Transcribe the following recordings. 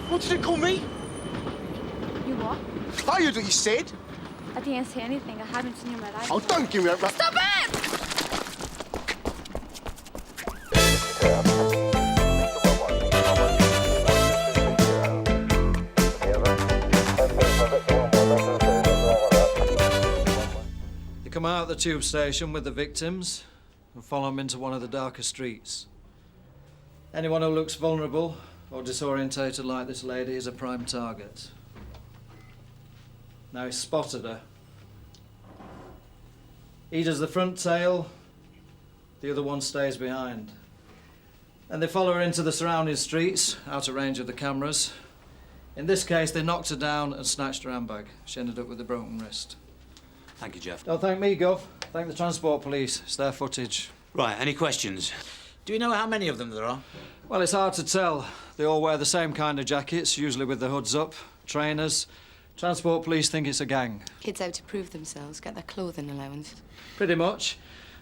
What did it call me? You what? I heard what you said. I didn't say anything. I haven't seen you in my life. Oh, don't give me that. Stop it! You come out of the tube station with the victims and follow them into one of the darker streets. Anyone who looks vulnerable or disorientated like this lady is a prime target. Now he's spotted her. He does the front tail, the other one stays behind. And they follow her into the surrounding streets, out of range of the cameras. In this case, they knocked her down and snatched her handbag. She ended up with a broken wrist. Thank you, Jeff. Don't thank me, Gov. Thank the transport police. It's their footage. Right, any questions? Do we know how many of them there are? Well, it's hard to tell. They all wear the same kind of jackets, usually with the hoods up. Trainers. Transport police think it's a gang. Kids out to prove themselves, get their clothing allowance. Pretty much.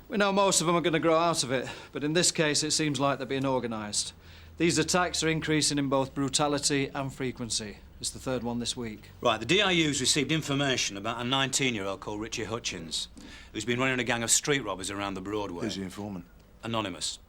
We know most of them are going to grow out of it, but in this case it seems like they're being organised. These attacks are increasing in both brutality and frequency. It's the third one this week. Right, the DIU's received information about a 19-year-old called Richie Hutchins, who's been running a gang of street robbers around the Broadway. Who's the informant? Anonymous.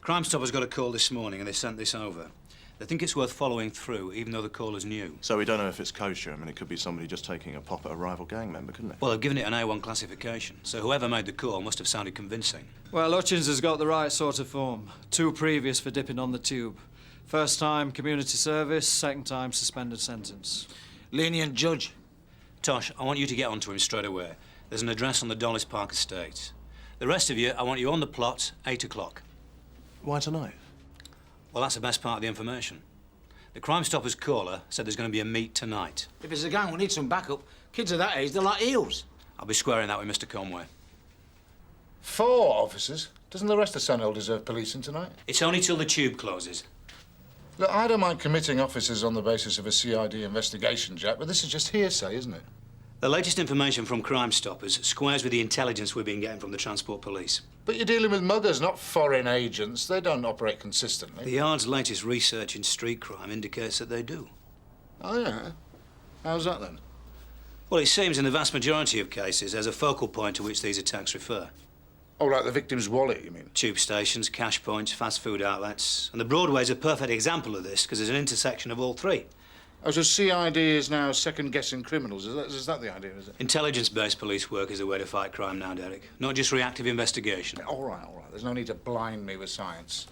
Crime Stoppers got a call this morning and they sent this over. They think it's worth following through, even though the caller's new. So we don't know if it's kosher. I mean, it could be somebody just taking a pop at a rival gang member, couldn't it? Well, they've given it an A1 classification, so whoever made the call must have sounded convincing. Well, Hutchins has got the right sort of form. 2 previous for dipping on the tube. First time, community service. Second time, suspended sentence. Lenient judge. Tosh, I want you to get onto him straight away. There's an address on the Dollis Park estate. The rest of you, I want you on the plot, 8 o'clock. Why tonight? Well, that's the best part of the information. The Crime Stoppers caller said there's going to be a meet tonight. If it's a gang, we need some backup. Kids of that age, they're like eels. I'll be squaring that with Mr. Conway. 4 officers? Doesn't the rest of Sunhill deserve policing tonight? It's only till the tube closes. Look, I don't mind committing officers on the basis of a CID investigation, Jack, but this is just hearsay, isn't it? The latest information from Crime Stoppers squares with the intelligence we've been getting from the Transport Police. But you're dealing with muggers, not foreign agents. They don't operate consistently. The Yard's latest research in street crime indicates that they do. Oh, yeah? How's that, then? Well, it seems in the vast majority of cases there's a focal point to which these attacks refer. Oh, like the victim's wallet, you mean? Tube stations, cash points, fast food outlets. And the Broadway's a perfect example of this because there's an intersection of all 3. Oh, so CID is now second-guessing criminals. Is that the idea, is it? Intelligence-based police work is the way to fight crime now, Derek. Not just reactive investigation. All right. There's no need to blind me with science.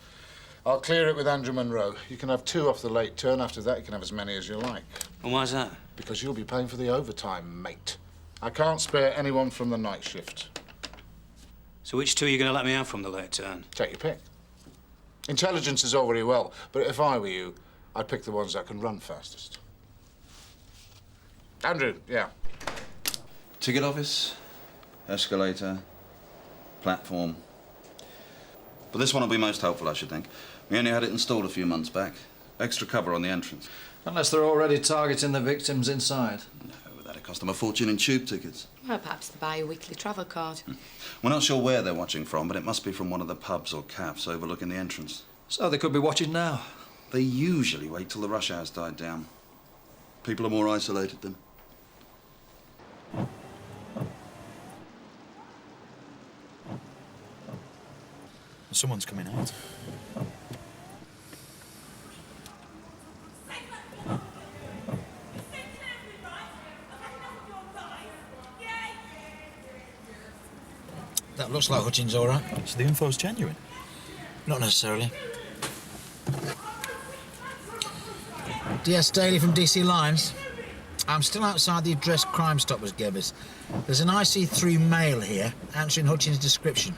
I'll clear it with Andrew Munro. You can have 2 off the late turn. After that, you can have as many as you like. And why's that? Because you'll be paying for the overtime, mate. I can't spare anyone from the night shift. So which 2 are you going to let me out from the late turn? Take your pick. Intelligence is all very well, but if I were you, I'd pick the ones that can run fastest. Andrew, yeah. Ticket office, escalator, platform. But this one will be most helpful, I should think. We only had it installed a few months back. Extra cover on the entrance. Unless they're already targeting the victims inside. No, that'd cost them a fortune in tube tickets. Well, perhaps they buy a weekly travel card. We're not sure where they're watching from, but it must be from one of the pubs or cafes overlooking the entrance. So they could be watching now. They usually wait till the rush hour's died down. People are more isolated then. Someone's coming out. That looks like Hutchins, all right. So the info's genuine? Not necessarily. DS Daly from DC Lines. I'm still outside the address Crime Stoppers gave us. There's an IC3 male here answering Hutchins' description.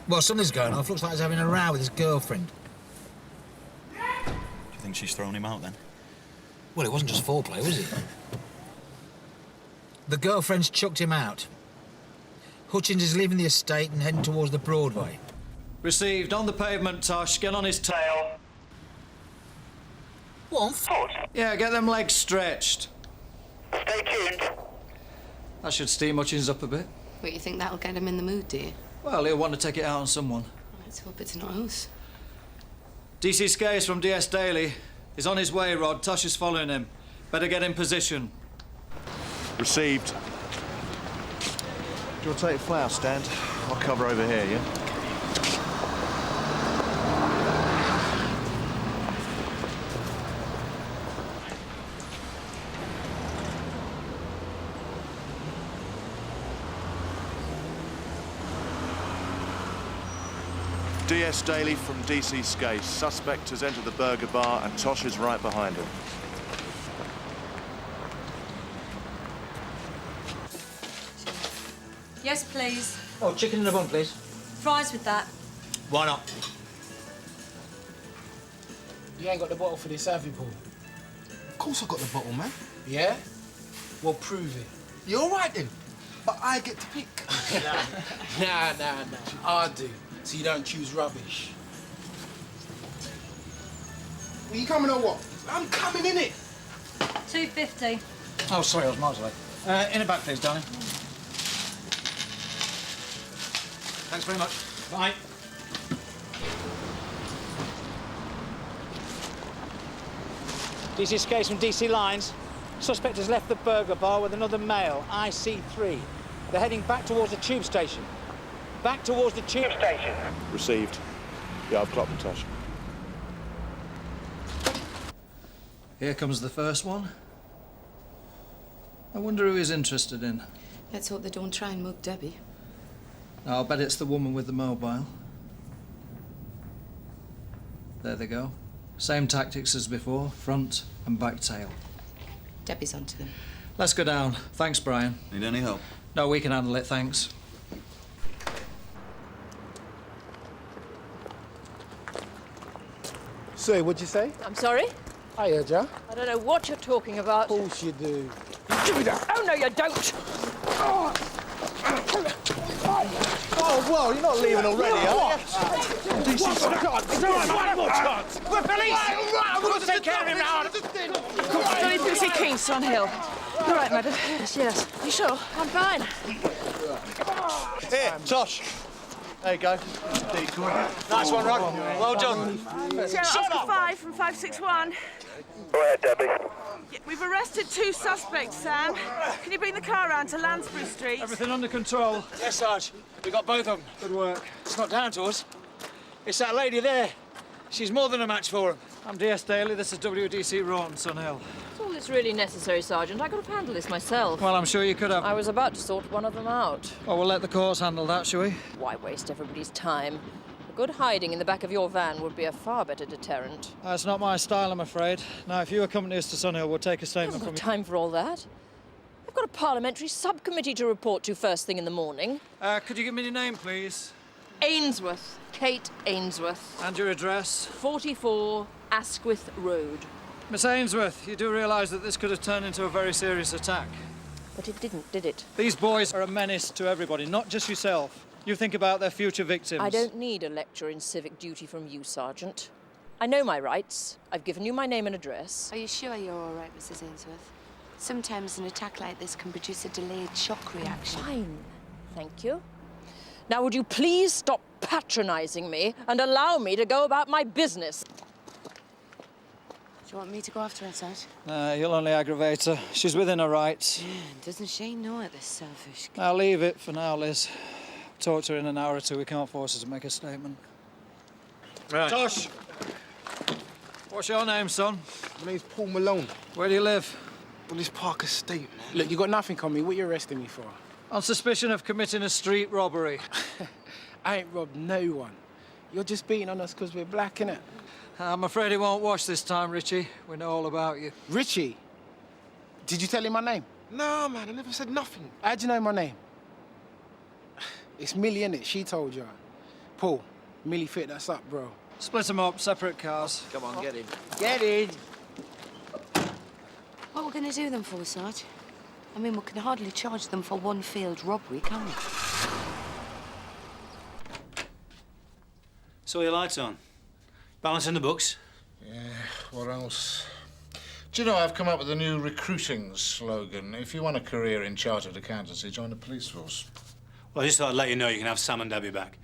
Well, something's going off. Looks like he's having a row with his girlfriend. Do you think she's thrown him out, then? Well, it wasn't just foreplay, was it? The girlfriend's chucked him out. Hutchins is leaving the estate and heading towards the Broadway. Received. On the pavement, Tosh. Get on his tail. What? Yeah, get them legs stretched. Stay tuned. That should steam Hutchins up a bit. What, you think that'll get him in the mood, do you? Well, he'll want to take it out on someone. Let's hope it's not us. DC Skase from DS Daly. He's on his way, Rod. Tosh is following him. Better get in position. Received. Do you want to take a flower stand? I'll cover over here, yeah? DS Daly from DC Skase. Suspect has entered the burger bar and Tosh is right behind him. Yes, please. Oh, chicken in a bun, please. Fries with that. Why not? You ain't got the bottle for this, have you, Paul? Of course I got the bottle, man. Yeah? Well, prove it. You're all right then. But I get to pick. Nah. I do. So you don't choose rubbish. Are you coming or what? I'm coming, innit? $2.50. Oh, sorry, I was miles away. In the back, please, darling. Thanks very much. Bye. DC Skase from DC Lines. Suspect has left the burger bar with another male, IC3. They're heading back towards the tube station. Back towards the tube station. Received. Yeah, I've clocked the Tosh. Here comes the first one. I wonder who he's interested in. Let's hope they don't try and mug Debbie. I'll bet it's the woman with the mobile. There they go. Same tactics as before, front and back tail. Debbie's onto them. Let's go down. Thanks, Brian. Need any help? No, we can handle it, thanks. So, what'd you say? I'm sorry? I heard ya. I don't know what you're talking about. Of course you do. Give me that. Oh, no, you don't. Oh, well, you're not leaving already, are you? It's all right, one more chance. We're police! We'll take care of him now. Johnny Pussy Kingston Hill. All right, madam. Yes. You sure? I'm fine. Here, Tosh. There you go. Decoy. Nice one, Rod. Well done. Oscar 5 from 561. Go ahead, Debbie. Yeah, we've arrested 2 suspects, Sam. Can you bring the car round to Lansbury Street? Everything under control. Yes, Sarge. We got both of them. Good work. It's not down to us. It's that lady there. She's more than a match for him. I'm DS Daly. This is WDC Rawton, Sunhill. That's all that's really necessary, Sergeant. I could have handled this myself. Well, I'm sure you could have. I was about to sort one of them out. Well, we'll let the courts handle that, shall we? Why waste everybody's time? A good hiding in the back of your van would be a far better deterrent. That's not my style, I'm afraid. Now, if you accompany us to Sunhill, we'll take a I statement haven't from got you. time for all that. I've got a parliamentary subcommittee to report to first thing in the morning. Could you give me your name, please? Ainsworth. Kate Ainsworth. And your address? 44 Asquith Road. Miss Ainsworth, you do realise that this could have turned into a very serious attack. But it didn't, did it? These boys are a menace to everybody, not just yourself. You think about their future victims. I don't need a lecture in civic duty from you, Sergeant. I know my rights. I've given you my name and address. Are you sure you're all right, Mrs. Ainsworth? Sometimes an attack like this can produce a delayed shock reaction. Fine. Thank you. Now, would you please stop patronising me and allow me to go about my business? Do you want me to go after her, Sarge? You'll only aggravate her. She's within her rights. Doesn't she know it, this selfish... I'll leave it for now, Liz. Talk to her in an hour or two. We can't force her to make a statement. Right. Tosh! What's your name, son? My name's Paul Malone. Where do you live? On this Park estate, man. Look, you got nothing on me. What you arresting me for? On suspicion of committing a street robbery. I ain't robbed no one. You're just beating on us because we're black, innit? I'm afraid it won't wash this time, Richie. We know all about you. Richie? Did you tell him my name? No, man, I never said nothing. How'd you know my name? It's Millie, innit? She told you. Paul, Millie fit us up, bro. Split them up, separate cars. Come on, get in. Get in! What are we going to do them for, Sarge? I mean, we can hardly charge them for one failed robbery, can we? So your lights on? Balance in the books? Yeah, what else? Do you know, I've come up with a new recruiting slogan. If you want a career in chartered accountancy, join the police force. Well, I just thought I'd let you know you can have Sam and Debbie back.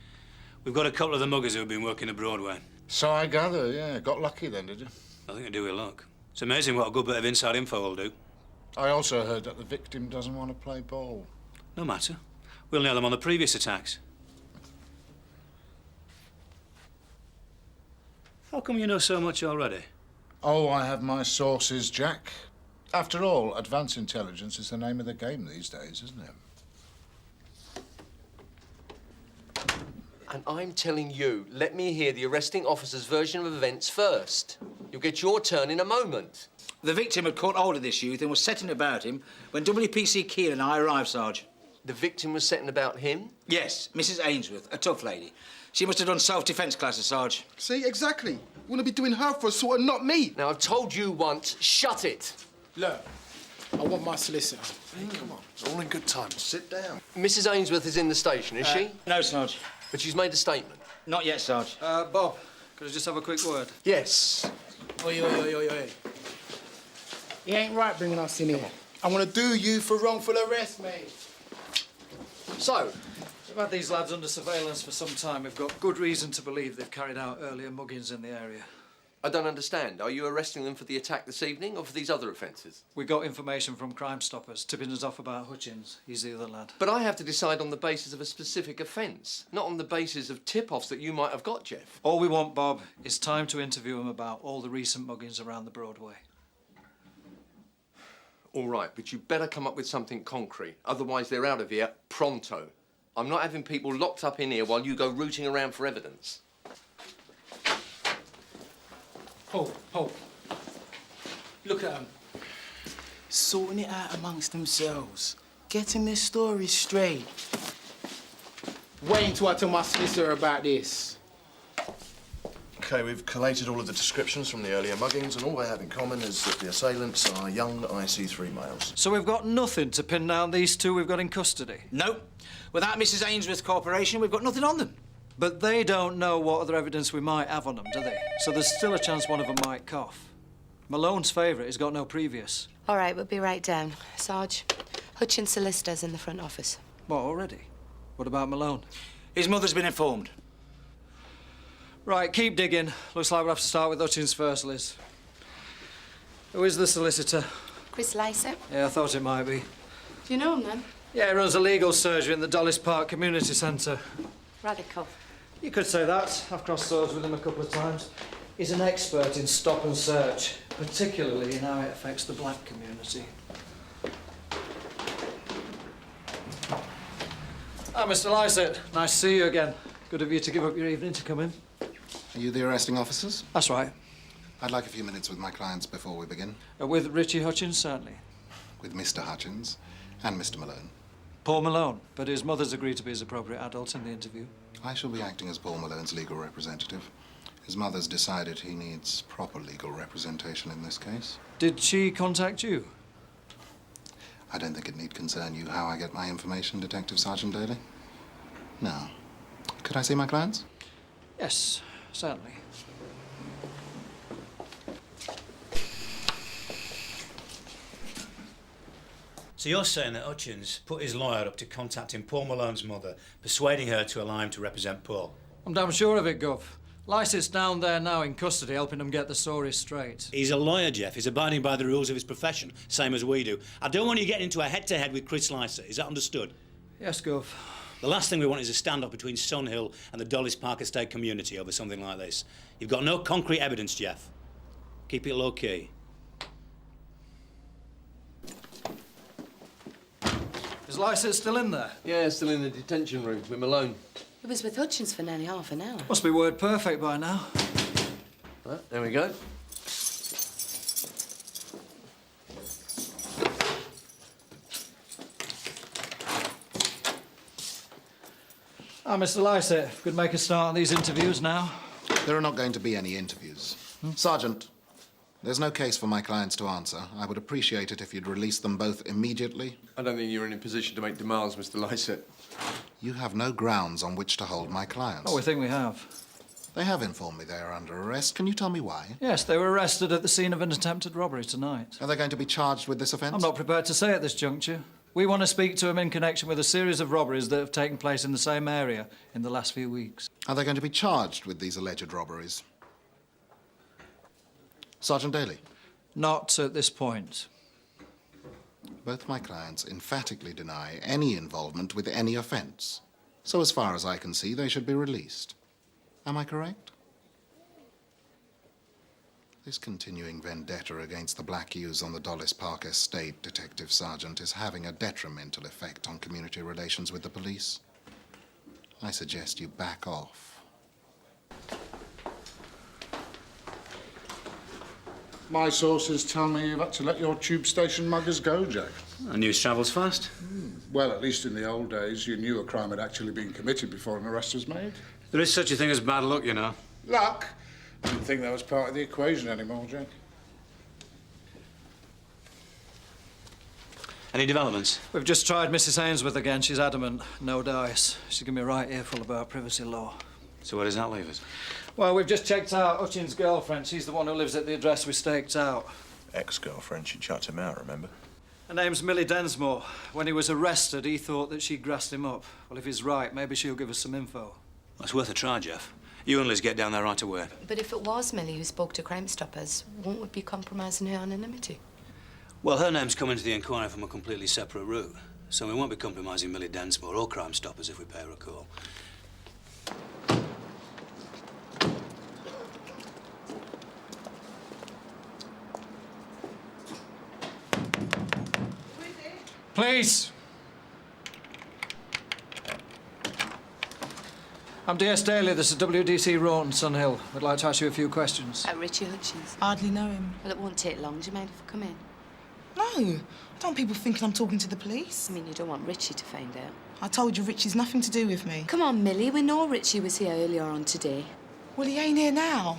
We've got a couple of the muggers who have been working the Broadway. So I gather, yeah. Got lucky then, did you? I think I do with luck. It's amazing what a good bit of inside info will do. I also heard that the victim doesn't want to play ball. No matter. We'll nail them on the previous attacks. How come you know so much already? Oh, I have my sources, Jack. After all, advance intelligence is the name of the game these days, isn't it? And I'm telling you, let me hear the arresting officer's version of events first. You'll get your turn in a moment. The victim had caught hold of this youth and was setting about him when WPC Keel and I arrived, Sarge. The victim was setting about him? Yes, Mrs. Ainsworth, a tough lady. She must have done self-defence classes, Sarge. See, exactly. You want to be doing her for a sort and not me. Now, I've told you once, shut it. Look, I want my solicitor. Hey, come on. It's all in good time. Sit down. Mrs. Ainsworth is in the station, is she? No, Sarge. But she's made a statement. Not yet, Sarge. Bob, could I just have a quick word? Yes. Oi. He ain't right bringing us in here. I want to do you for wrongful arrest, mate. So? We've had these lads under surveillance for some time. We've got good reason to believe they've carried out earlier muggings in the area. I don't understand. Are you arresting them for the attack this evening or for these other offences? We got information from Crime Stoppers tipping us off about Hutchins. He's the other lad. But I have to decide on the basis of a specific offence, not on the basis of tip-offs that you might have got, Jeff. All we want, Bob, is time to interview him about all the recent muggings around the Broadway. All right, but you better come up with something concrete. Otherwise, they're out of here pronto. I'm not having people locked up in here while you go rooting around for evidence. Hope. Look at them. Sorting it out amongst themselves. Getting their stories straight. Wait until I tell my solicitor about this. OK, we've collated all of the descriptions from the earlier muggings, and all they have in common is that the assailants are young IC3 males. So we've got nothing to pin down these two we've got in custody? No. Without Mrs. Ainsworth's cooperation, we've got nothing on them. But they don't know what other evidence we might have on them, do they? So there's still a chance one of them might cough. Malone's favourite has got no previous. All right, we'll be right down. Sarge, Hutchins' solicitor's in the front office. What, already? What about Malone? His mother's been informed. Right, keep digging. Looks like we'll have to start with Hutchins first, Liz. Who is the solicitor? Chris Lycett. Yeah, I thought it might be. Do you know him, then? Yeah, he runs a legal surgery in the Dollis Park Community Centre. Radical. You could say that. I've crossed swords with him a couple of times. He's an expert in stop and search, particularly in how it affects the black community. Ah, Mr. Lycett. Nice to see you again. Good of you to give up your evening to come in. Are you the arresting officers? That's right. I'd like a few minutes with my clients before we begin. With Richie Hutchins, certainly. With Mr. Hutchins and Mr. Malone. Paul Malone, but his mother's agreed to be his appropriate adult in the interview. I shall be acting as Paul Malone's legal representative. His mother's decided he needs proper legal representation in this case. Did she contact you? I don't think it need concern you how I get my information, Detective Sergeant Daly. Now, could I see my clients? Yes, certainly. So you're saying that Hutchins put his lawyer up to contacting Paul Malone's mother, persuading her to allow him to represent Paul? I'm damn sure of it, Gov. Lycett's down there now in custody, helping them get the story straight. He's a lawyer, Jeff. He's abiding by the rules of his profession, same as we do. I don't want you getting into a head-to-head with Chris Lycett. Is that understood? Yes, Gov. The last thing we want is a standoff between Sunhill and the Dollis Park Estate community over something like this. You've got no concrete evidence, Jeff. Keep it low-key. Is Lycett still in there? Yeah, still in the detention room with Malone. He was with Hutchins for nearly half an hour. Must be word perfect by now. Right, there we go. Ah, Mr. Lycett, if we could make a start on these interviews now. There are not going to be any interviews. Sergeant, there's no case for my clients to answer. I would appreciate it if you'd release them both immediately. I don't think you're in a position to make demands, Mr. Lycett. You have no grounds on which to hold my clients. Oh, we think we have. They have informed me they are under arrest. Can you tell me why? Yes, they were arrested at the scene of an attempted robbery tonight. Are they going to be charged with this offence? I'm not prepared to say at this juncture. We want to speak to them in connection with a series of robberies that have taken place in the same area in the last few weeks. Are they going to be charged with these alleged robberies? Sergeant Daly? Not at this point. Both my clients emphatically deny any involvement with any offence. So as far as I can see, they should be released. Am I correct? This continuing vendetta against the Black Ewes on the Dollis Park estate, Detective Sergeant, is having a detrimental effect on community relations with the police. I suggest you back off. My sources tell me you've had to let your tube station muggers go, Jack. News travels fast. Well, at least in the old days, you knew a crime had actually been committed before an arrest was made. There is such a thing as bad luck, you know. Luck? I didn't think that was part of the equation anymore, Jack. Any developments? We've just tried Mrs. Ainsworth again. She's adamant. No dice. She's given me a right earful about privacy law. So where does that leave us? Well, we've just checked out Hutchins' girlfriend. She's the one who lives at the address we staked out. Ex-girlfriend, she chucked him out, remember? Her name's Millie Densmore. When he was arrested, he thought that she'd grassed him up. Well, if he's right, maybe she'll give us some info. That's worth a try, Jeff. You and Liz get down there right away. But if it was Millie who spoke to Crime Stoppers, won't we be compromising her anonymity? Well, her name's come into the inquiry from a completely separate route, so we won't be compromising Millie Densmore or Crime Stoppers if we pay her a call. Please. I'm DS Daly. This is WDC Roan, Sunhill. I'd like to ask you a few questions. Richie Hutchins. Hardly know him. Well, it won't take long. Do you mind if I come in? No. I don't want people thinking I'm talking to the police. I mean, you don't want Richie to find out. I told you Richie's nothing to do with me. Come on, Millie. We know Richie was here earlier on today. Well, he ain't here now.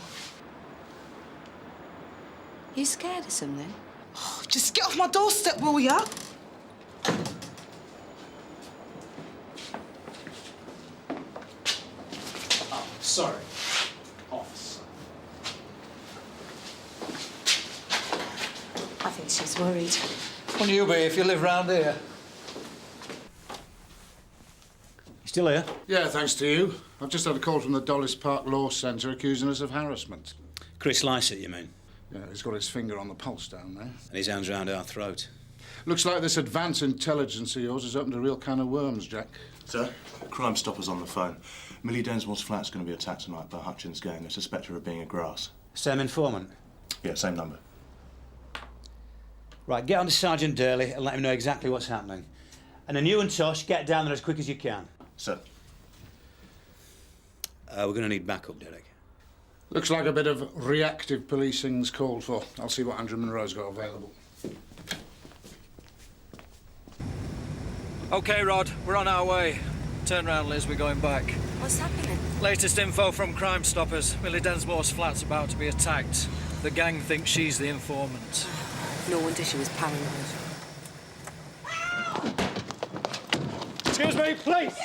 You scared of something? Oh, just get off my doorstep, will ya? Sorry. Officer. I think she's worried. Wouldn't you be if you live round here? You still here? Yeah, thanks to you. I've just had a call from the Dollis Park Law Centre accusing us of harassment. Chris Lycett, you mean? Yeah, he's got his finger on the pulse down there. And his hand's round our throat. Looks like this advanced intelligence of yours has opened a real can of worms, Jack. Sir, Crime Stoppers on the phone. Millie Densmore's flat's going to be attacked tonight by Hutchins' gang. They suspect her of being a grass. Same informant? Yeah, same number. Right, get on to Sergeant Daly and let him know exactly what's happening. And then you and Tosh, get down there as quick as you can. Sir. We're going to need backup, Derek. Looks like a bit of reactive policing's called for. I'll see what Andrew Munro's got available. OK, Rod, we're on our way. Turn round, Liz, we're going back. What's happening? Latest info from Crime Stoppers. Millie Densmore's flat's about to be attacked. The gang thinks she's the informant. No wonder she was paranoid. Excuse me, please!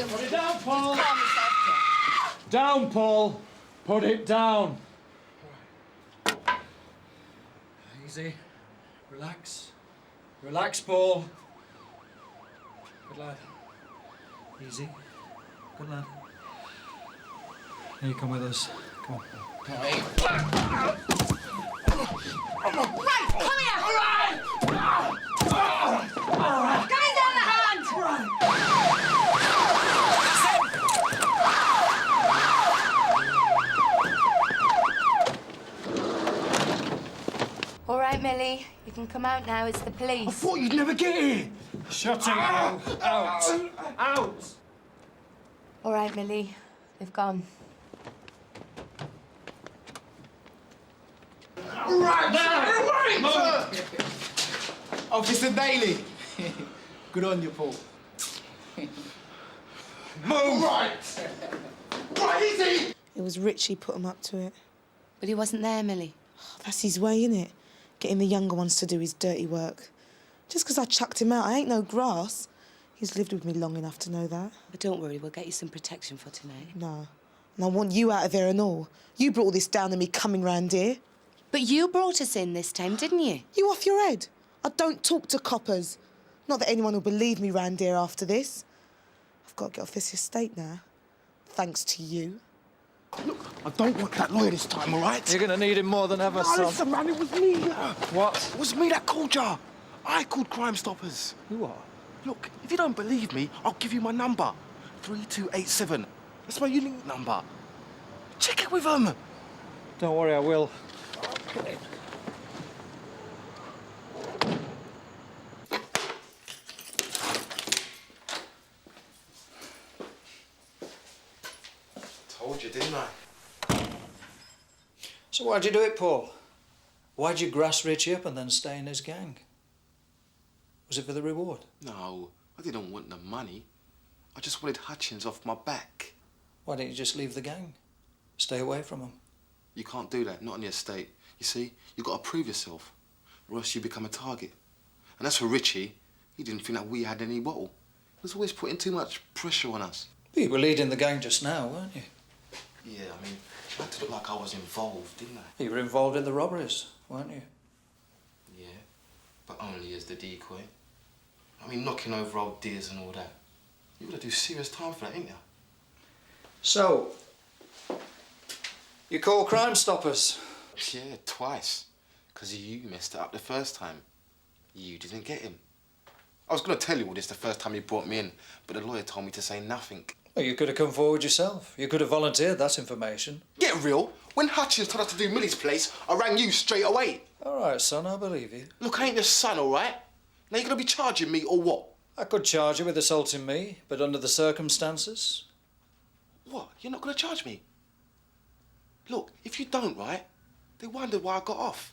Put it down, Paul! Down, Paul! Put it down! Easy. Relax. Relax, Paul. Good lad. Easy. Good lad. Now you come with us. Come on. Right, come here! All right! Guys down the hand! All right, Millie. You can come out now. It's the police. I thought you'd never get here. Shut it now. Out. Out. All right, Millie. They've gone. All right, sir! Officer Daly. Good on you, Paul. Move! Right! Right, easy! It was Richie put him up to it. But he wasn't there, Millie. That's his way, innit? Getting the younger ones to do his dirty work. Just because I chucked him out, I ain't no grass. He's lived with me long enough to know that. But don't worry, we'll get you some protection for tonight. No. And I want you out of there and all. You brought all this down to me coming round here. But you brought us in this time, didn't you? You off your head? I don't talk to coppers. Not that anyone will believe me round here after this. I've got to get off this estate now. Thanks to you. Look, I don't want that lawyer this time, all right? You're going to need him more than ever, son. Listen, man, it was me. What? It was me that called ya. I called Crime Stoppers. Who are? Look, if you don't believe me, I'll give you my number. 3287. That's my unique number. Check it with them. Don't worry, I will. Okay. Told you, didn't I? So why'd you do it, Paul? Why'd you grass Richie up and then stay in his gang? Was it for the reward? No, I didn't want the money. I just wanted Hutchins off my back. Why didn't you just leave the gang? Stay away from him. You can't do that, not on the estate. You see, you've got to prove yourself, or else you become a target. And as for Richie, he didn't think that we had any bottle. He was always putting too much pressure on us. But you were leading the gang just now, weren't you? Yeah, I mean, I had to look like I was involved, didn't I? You were involved in the robberies, weren't you? Yeah, but only as the decoy. I mean, knocking over old deers and all that. You've got to do serious time for that, ain't you? So, you call Crime Stoppers? Yeah, twice. Because you messed it up the first time. You didn't get him. I was going to tell you all this the first time you brought me in, but the lawyer told me to say nothing. Well, you could have come forward yourself. You could have volunteered that information. Get real. When Hutchins told us to do Millie's place, I rang you straight away. All right, son, I believe you. Look, I ain't your son, all right? Now you're going to be charging me or what? I could charge you with assaulting me, but under the circumstances... What? You're not going to charge me? Look, if you don't, right, they wonder why I got off.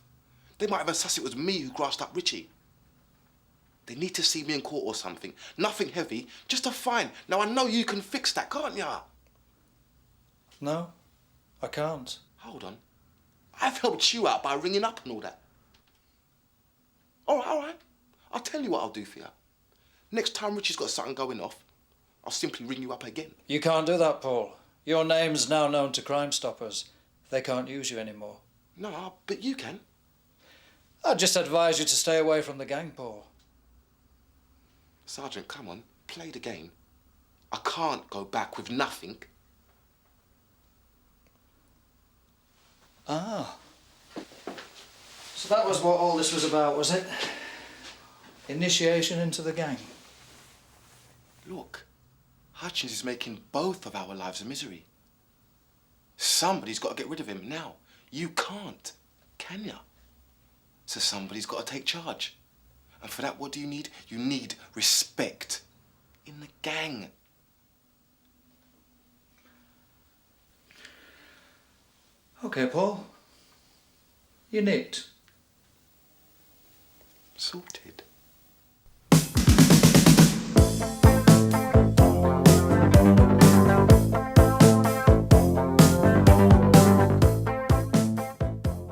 They might have assessed it was me who grassed up Richie. They need to see me in court or something. Nothing heavy, just a fine. Now, I know you can fix that, can't ya? No, I can't. Hold on. I've helped you out by ringing up and all that. All right. I'll tell you what I'll do for you. Next time Richie's got something going off, I'll simply ring you up again. You can't do that, Paul. Your name's now known to Crime Stoppers. They can't use you anymore. No, but you can. I'd just advise you to stay away from the gang, Paul. Sergeant, come on, play the game. I can't go back with nothing. Ah. So that was what all this was about, was it? Initiation into the gang. Look, Hutchins is making both of our lives a misery. Somebody's got to get rid of him now. You can't, can ya? So somebody's got to take charge. And for that, what do you need? You need respect in the gang. Okay, Paul. You nicked. Sorted.